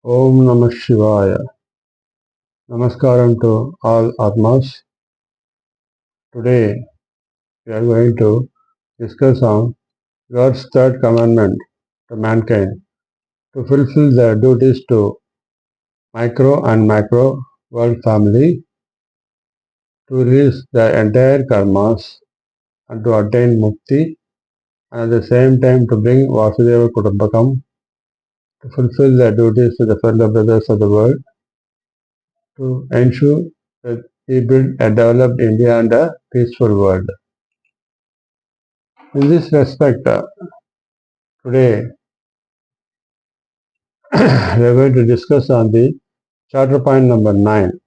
Om Namah Shivaya. Namaskaram to all Atmas. Today we are going to discuss on God's third commandment to mankind to fulfill their duties to micro and macro world family, to release their entire karmas and to attain mukti, and at the same time to bring Vasudeva Kutumbakam, to fulfill their duties to the fellow brothers of the world, to ensure that we build a developed India and a peaceful world. In this respect, today we are going to discuss on the charter point number 9,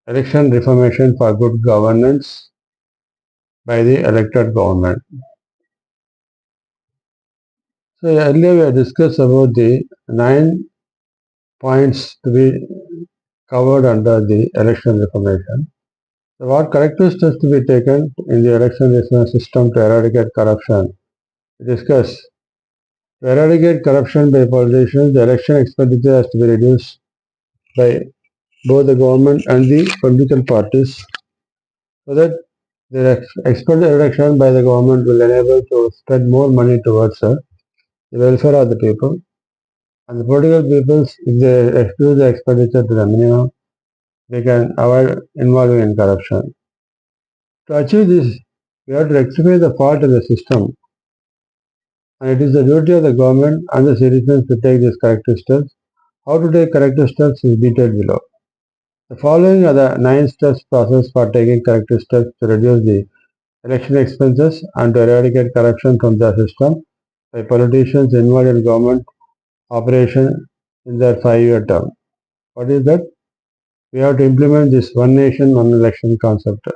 Election Reformation for Good Governance by the Elected Government. So earlier we have discussed about the 9 points to be covered under the Election Reformation. So what corrective steps to be taken in the election reformation system to eradicate corruption? We discussed to eradicate corruption by politicians, the election expenditure has to be reduced by both the government and the political parties, so that the expected election by the government will enable to spend more money towards the welfare of the people, and the political peoples, if they reduce the expenditure to the minimum, they can avoid involving in corruption. To achieve this, we have to rectify the fault in the system, and it is the duty of the government and the citizens to take these corrective steps. How to take corrective steps is detailed below. The following are the 9 steps process for taking corrective steps to reduce the election expenses and to eradicate corruption from the system by politicians involved in government operation in their 5-year term. What is that? We have to implement this one nation, one election concept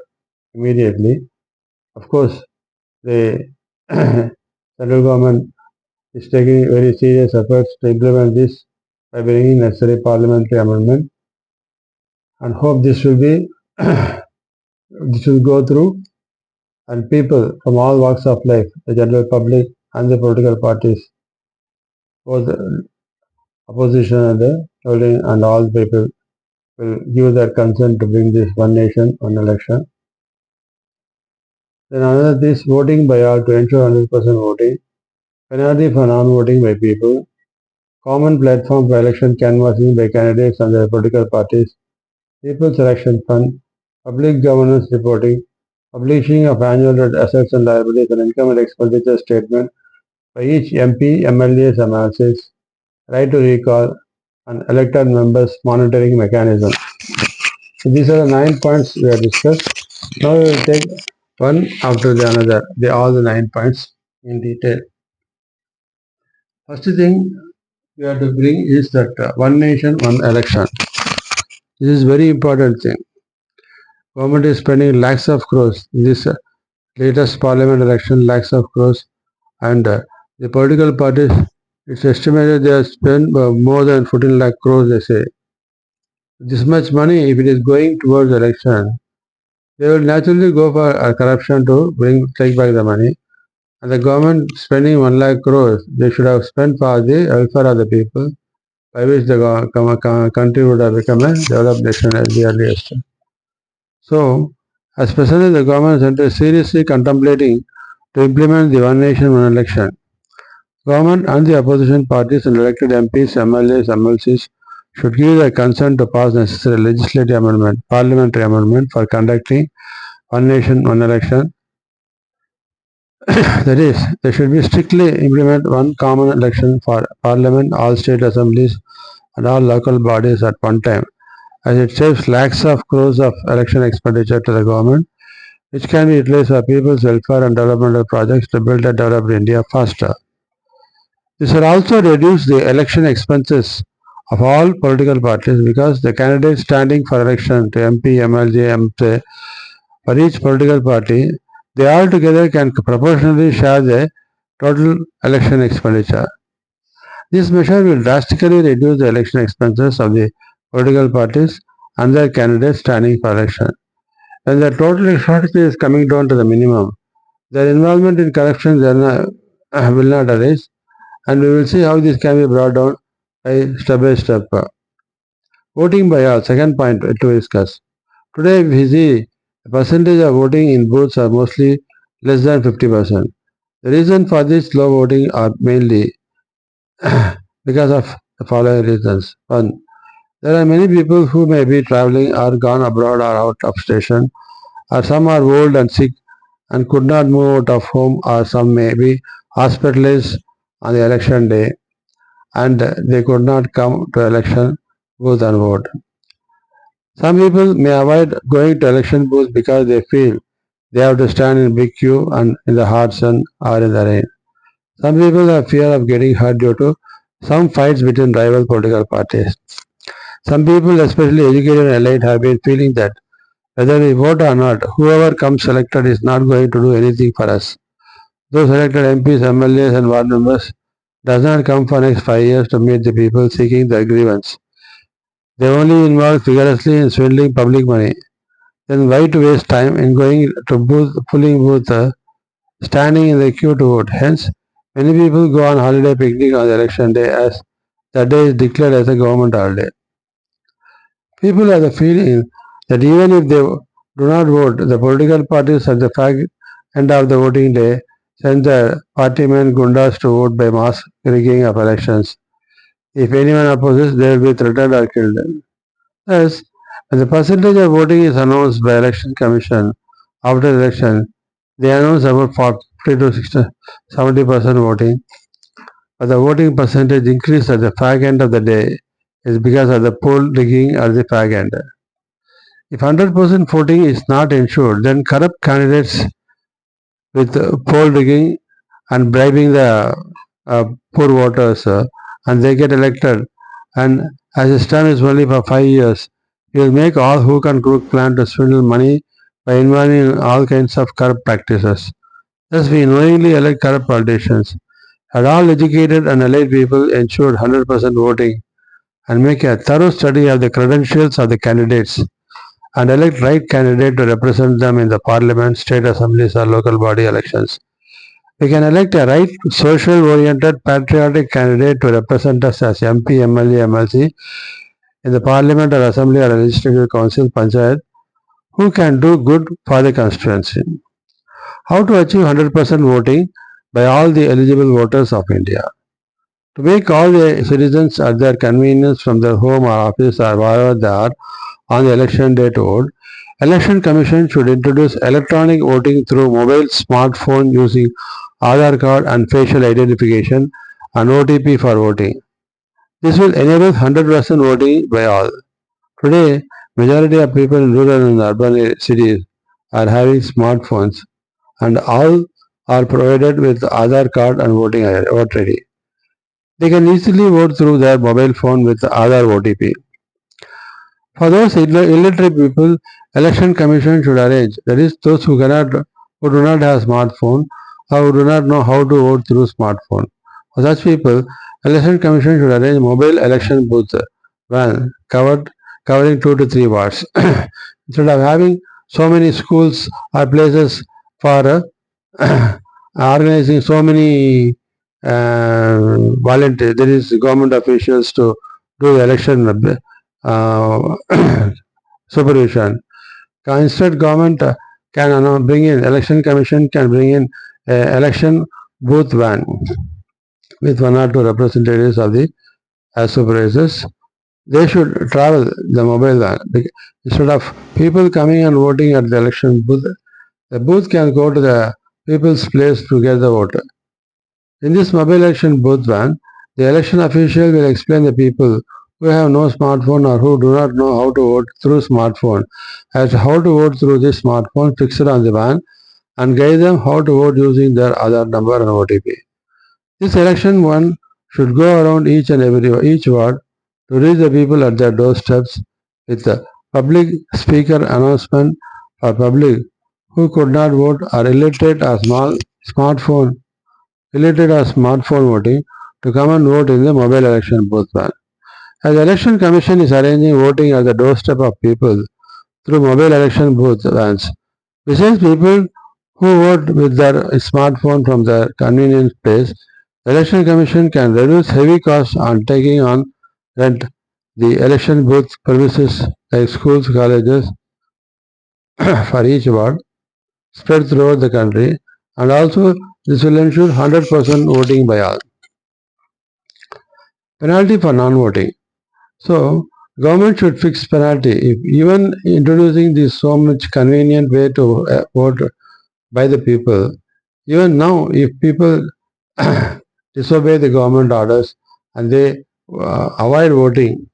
immediately. Of course, the central government is taking very serious efforts to implement this by bringing necessary parliamentary amendment, and hope this will be this will go through, and people from all walks of life, the general public and the political parties, both the opposition and the ruling, and all people will give their consent to bring this one nation, one election. Then another is voting by all to ensure 100% voting, penalty for non-voting by people, common platform for election canvassing by candidates and their political parties, People's Election Fund, public governance reporting, publishing of annual assets and liabilities and income and expenditure statement by each MP, MLAs, MLCs, right to recall, and elected members monitoring mechanism. So these are the 9 points we have discussed. Now we will take one after the another, all the 9 points in detail. First thing we have to bring is that one nation, one election. This is very important thing. Government is spending lakhs of crores in this latest parliament election, lakhs of crores, and the political parties, it's estimated they have spent more than 14 lakh crores, they say. This much money, if it is going towards election, they will naturally go for corruption to take back the money. And the government spending 1 lakh crores, they should have spent for the welfare of the people, by which the country would have become a developed nation at the earliest. So, as President, the government is seriously contemplating to implement the one nation, one election. Government and the opposition parties and elected MPs, MLAs, MLCs should give their consent to pass necessary legislative amendment, parliamentary amendment for conducting one nation, one election. That is, they should be strictly implement one common election for parliament, all state assemblies, and all local bodies at one time, as it saves lakhs of crores of election expenditure to the government, which can be utilized for people's welfare and developmental projects to build and develop India faster. This will also reduce the election expenses of all political parties, because the candidates standing for election to MP, MLA, MP for each political party, they all together can proportionally share the total election expenditure. This measure will drastically reduce the election expenses of the political parties and their candidates standing for election. When the total expenditure is coming down to the minimum, their involvement in corruption will not arise, and we will see how this can be brought down by step. Voting by all, second point to discuss. Today we see the percentage of voting in booths are mostly less than 50%. The reason for this low voting are mainly because of the following reasons. One, there are many people who may be traveling or gone abroad or out of station, or some are old and sick and could not move out of home, or some may be hospitalized on the election day and they could not come to election booth and vote. Some people may avoid going to election booth because they feel they have to stand in big queue and in the hot sun or in the rain. Some people have fear of getting hurt due to some fights between rival political parties. Some people, especially educated and elite, have been feeling that whether we vote or not, whoever comes elected is not going to do anything for us. Those elected MPs, MLAs and ward members does not come for next 5 years to meet the people seeking their grievance. They only involve vigorously in swindling public money. Then why to waste time in going to booth, pulling booth, standing in the queue to vote? Hence, many people go on holiday picnic on the election day as that day is declared as a government holiday. People have the feeling that even if they do not vote, the political parties at the end of the voting day send the party men gundas to vote by mass rigging of elections. If anyone opposes, they will be threatened or killed. Thus, when the percentage of voting is announced by Election Commission after the election, they announce about 40 to 60, 70% voting, but the voting percentage increase at the fag end of the day is because of the poll rigging at the fag end. If 100% voting is not ensured, then corrupt candidates with poll rigging and bribing the poor voters and they get elected, and as his term is only for 5 years, he will make all hook and crook plan to swindle money by involving all kinds of corrupt practices. Thus we knowingly elect corrupt politicians. Had all educated and elite people ensured 100% voting and make a thorough study of the credentials of the candidates and elect right candidate to represent them in the parliament, state assemblies or local body elections. We can elect a right, social-oriented, patriotic candidate to represent us as MP, MLA, MLC in the parliament or assembly or legislative council, panchayat, who can do good for the constituency. How to achieve 100% voting by all the eligible voters of India? To make all the citizens at their convenience from their home or office or wherever they are on the election day to vote, Election Commission should introduce electronic voting through mobile smartphone using Aadhaar card and facial identification and OTP for voting. This will enable 100% voting by all. Today, majority of people in rural and urban cities are having smartphones and all are provided with Aadhaar card and vote ID. They can easily vote through their mobile phone with Aadhaar OTP. For those illiterate people, Election Commission should arrange, that is, those who do not have smartphone or who do not know how to vote through smartphone. For such people, Election Commission should arrange mobile election booth van covering 2 to 3 wards. Instead of having so many schools or places for organizing so many volunteers, there is government officials to do the election supervision. Instead, government can bring in, election commission can bring in election booth van with 1 or 2 representatives of the supervisors. They should travel the mobile van. Instead of people coming and voting at the election booth, the booth can go to the people's place to get the vote. In this mobile election booth van, the election official will explain the people who have no smartphone or who do not know how to vote through smartphone as to how to vote through this smartphone fixed on the van and guide them how to vote using their Aadhaar number and OTP. This election one should go around each ward to reach the people at their doorsteps with a public speaker announcement for public who could not vote or illiterate or smartphone voting to come and vote in the mobile election booth van. As the Election Commission is arranging voting at the doorstep of people through mobile election booth vans, besides people who vote with their smartphone from their convenient place, The Election Commission can reduce heavy costs on taking on rent the election booth premises like schools, colleges for each ward spread throughout the country, and also this will ensure 100% voting by all. Penalty for non-voting. So, government should fix penalty if even introducing this so much convenient way to vote by the people. Even now, if people disobey the government orders and they avoid voting,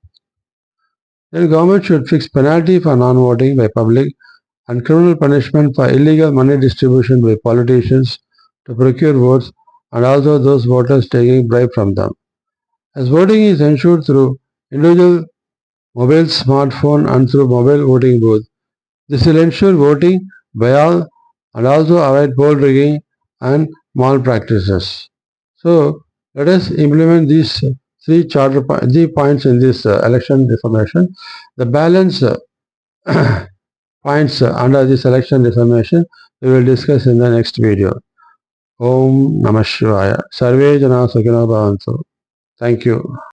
then government should fix penalty for non-voting by public and criminal punishment for illegal money distribution by politicians to procure votes and also those voters taking bribe from them. As voting is ensured through individual mobile smartphone and through mobile voting booth, this will ensure voting by all and also avoid poll rigging and malpractices. So let us implement these three points in this election reformation. The balance points under this election reformation we will discuss in the next video. Om Namah Shivaya. Sarve Jana Sukhino Bhavantu. Thank you.